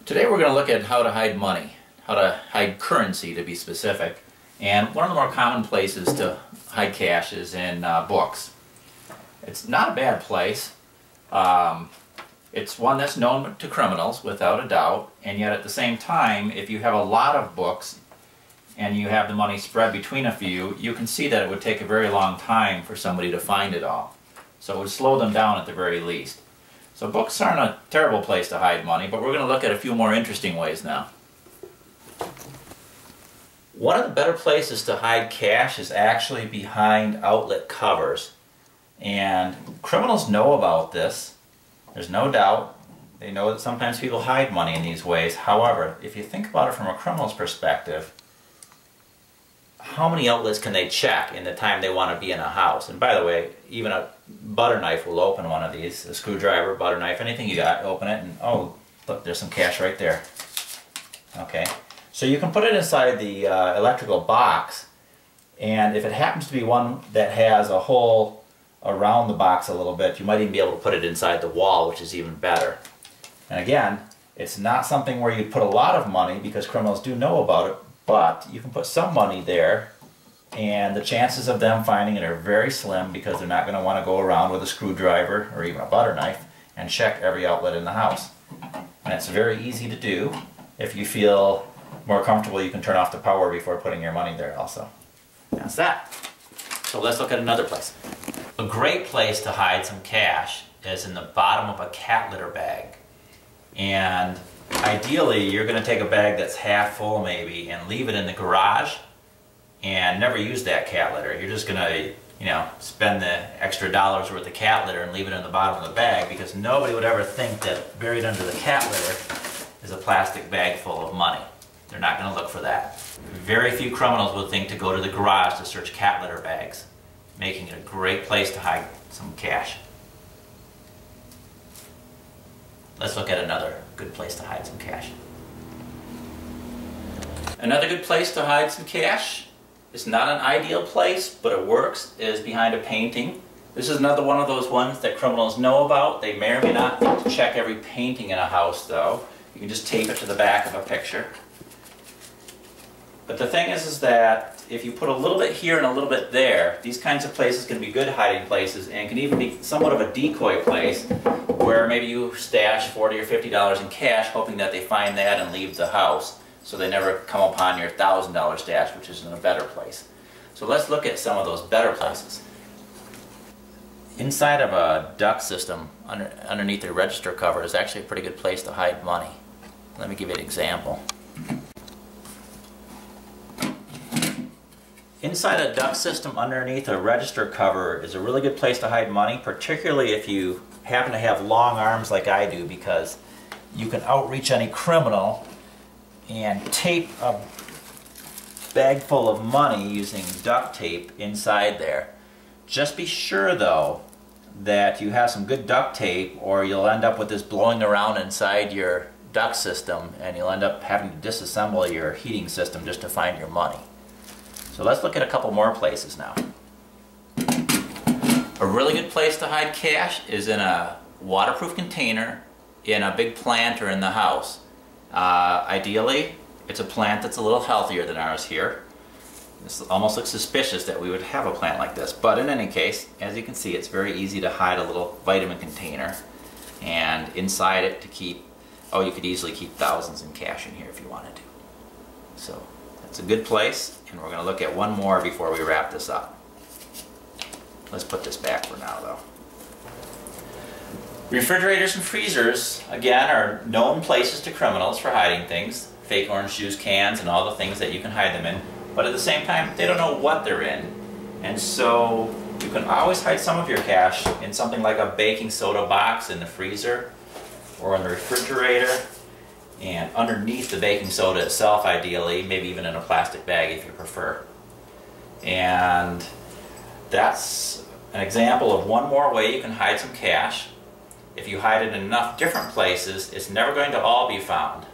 Today we're going to look at how to hide money, how to hide currency to be specific. And one of the more common places to hide cash is in books. It's not a bad place. It's one that's known to criminals without a doubt, and yet at the same time, if you have a lot of books and you have the money spread between a few, you can see that it would take a very long time for somebody to find it all. So it would slow them down at the very least. So books aren't a terrible place to hide money, but we're going to look at a few more interesting ways now. One of the better places to hide cash is actually behind outlet covers. And criminals know about this. There's no doubt. They know that sometimes people hide money in these ways. However, if you think about it from a criminal's perspective, how many outlets can they check in the time they want to be in a house? And by the way, even a butter knife will open one of these. A screwdriver, butter knife, anything you got, open it and oh, look, there's some cash right there. Okay, so you can put it inside the electrical box, and if it happens to be one that has a hole around the box a little bit, you might even be able to put it inside the wall, which is even better. And again, it's not something where you put a lot of money because criminals do know about it, but you can put some money there, and the chances of them finding it are very slim because they're not going to want to go around with a screwdriver or even a butter knife and check every outlet in the house. And it's very easy to do. If you feel more comfortable, you can turn off the power before putting your money there also. That's that. So let's look at another place. A great place to hide some cash is in the bottom of a cat litter bag. And ideally, you're going to take a bag that's half full maybe and leave it in the garage and never use that cat litter. You're just going to, spend the extra dollars worth of cat litter and leave it in the bottom of the bag because nobody would ever think that buried under the cat litter is a plastic bag full of money. They're not going to look for that. Very few criminals would think to go to the garage to search cat litter bags, making it a great place to hide some cash. Let's look at another good place to hide some cash. Another good place to hide some cash, it's not an ideal place, but it works, is behind a painting. This is another one of those ones that criminals know about. They may or may not need to check every painting in a house though. You can just tape it to the back of a picture. But the thing is that if you put a little bit here and a little bit there, these kinds of places can be good hiding places and can even be somewhat of a decoy place where maybe you stash $40 or $50 in cash hoping that they find that and leave the house so they never come upon your $1,000 stash, which is in a better place. So let's look at some of those better places. Inside of a duct system underneath the register cover is actually a pretty good place to hide money. Let me give you an example. Inside a duct system underneath a register cover is a really good place to hide money, particularly if you happen to have long arms like I do, because you can outreach any criminal and tape a bag full of money using duct tape inside there. Just be sure though that you have some good duct tape or you'll end up with this blowing around inside your duct system and you'll end up having to disassemble your heating system just to find your money. So let's look at a couple more places now. A really good place to hide cash is in a waterproof container in a big plant or in the house. Ideally, it's a plant that's a little healthier than ours here. This almost looks suspicious that we would have a plant like this, but in any case, as you can see, it's very easy to hide a little vitamin container and inside it to keep, oh, you could easily keep thousands in cash in here if you wanted to. So it's a good place, and we're going to look at one more before we wrap this up. Let's put this back for now though. Refrigerators and freezers, again, are known places to criminals for hiding things. Fake orange juice cans and all the things that you can hide them in. But at the same time, they don't know what they're in. And so you can always hide some of your cash in something like a baking soda box in the freezer or in the refrigerator. And underneath the baking soda itself, ideally, maybe even in a plastic bag if you prefer. And that's an example of one more way you can hide some cash. If you hide it in enough different places, it's never going to all be found.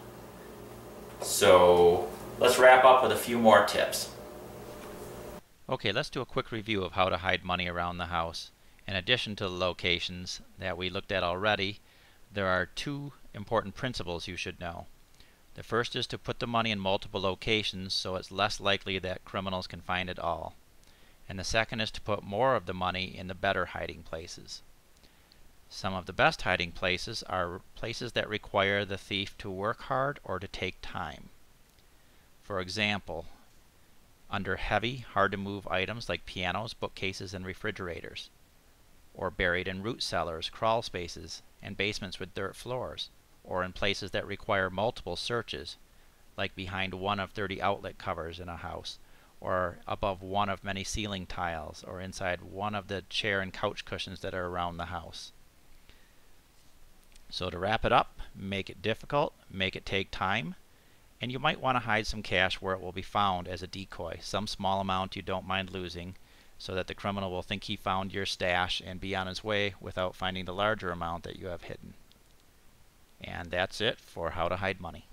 So let's wrap up with a few more tips. Okay, let's do a quick review of how to hide money around the house. In addition to the locations that we looked at already, there are two important principles you should know. The first is to put the money in multiple locations so it's less likely that criminals can find it all. And the second is to put more of the money in the better hiding places. Some of the best hiding places are places that require the thief to work hard or to take time. For example, under heavy, hard-to-move items like pianos, bookcases, and refrigerators, or buried in root cellars, crawl spaces, and basements with dirt floors, or in places that require multiple searches, like behind one of 30 outlet covers in a house, or above one of many ceiling tiles, or inside one of the chair and couch cushions that are around the house. So to wrap it up, make it difficult, make it take time, and you might want to hide some cash where it will be found as a decoy, some small amount you don't mind losing, so that the criminal will think he found your stash and be on his way without finding the larger amount that you have hidden. And that's it for how to hide money.